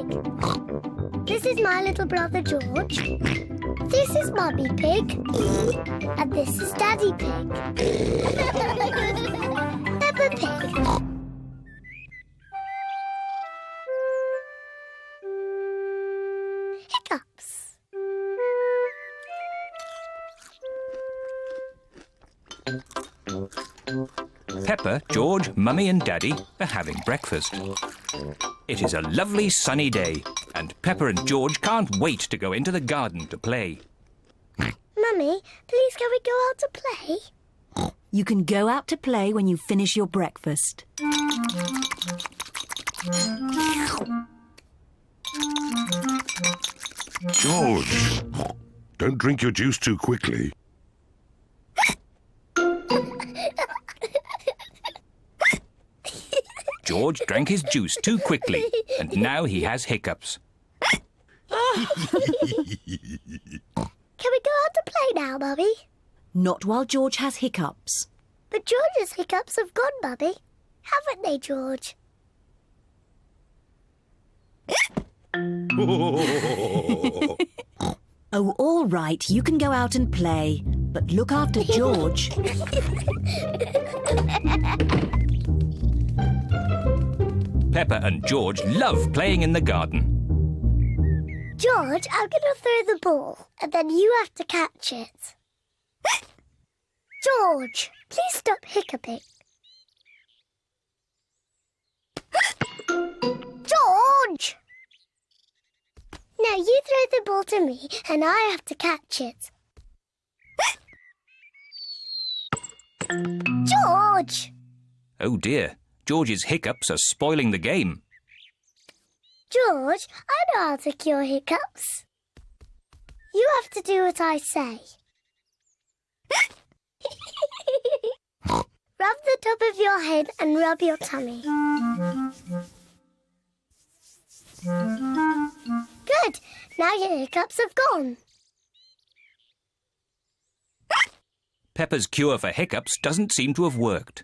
Pig. This is my little brother George. This is Mummy Pig. And this is Daddy Pig. Peppa Pig. Hiccups. Peppa, George, Mummy and Daddy are having breakfast. It is a lovely sunny day and Peppa and George can't wait to go into the garden to play. Mummy, please can we go out to play? You can go out to play when you finish your breakfast. George, don't drink your juice too quickly. George drank his juice too quickly and now he has hiccups. Can we go out to play now, Mummy? Not while George has hiccups. But George's hiccups have gone, Mummy. Haven't they, George? Oh, all right, you can go out and play. But look after George. Peppa and George love playing in the garden. George, I'm going to throw the ball, and then you have to catch it. George, please stop hiccuping. George! Now you throw the ball to me, and I have to catch it. George! Oh dear, George's hiccups are spoiling the game. George, I know how to cure hiccups. You have to do what I say. Rub the top of your head and rub your tummy. Good. Now your hiccups have gone. Peppa's cure for hiccups doesn't seem to have worked.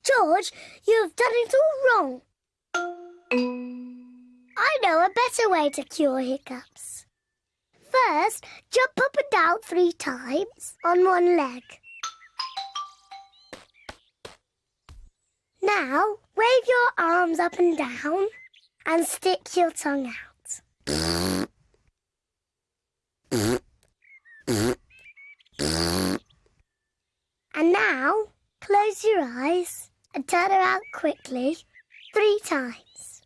George, you have done it all wrong. I know a better way to cure hiccups. First, jump up and down 3 times on one leg. Now, wave your arms up and down and stick your tongue out. And now, close your eyes and turn around quickly 3 times.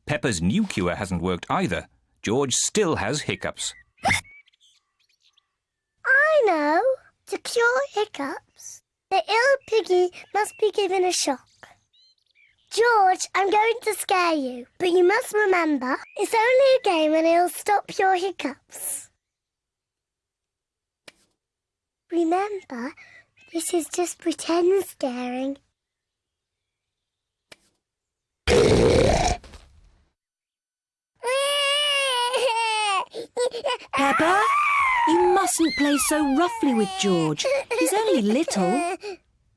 Peppa's new cure hasn't worked either. George still has hiccups. I know. To cure hiccups, the ill piggy must be given a shock. George, I'm going to scare you, but you must remember, it's only a game and it'll stop your hiccups. Remember, this is just pretend scaring. Peppa, you mustn't play so roughly with George. He's only little.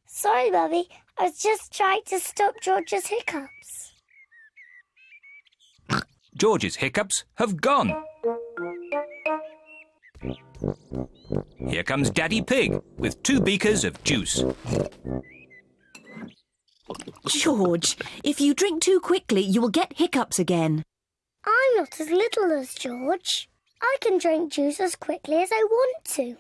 Sorry, Mummy. I was just trying to stop George's hiccups. George's hiccups have gone. Here comes Daddy Pig with 2 beakers of juice. George, if you drink too quickly, you will get hiccups again. I'm not as little as George. I can drink juice as quickly as I want to.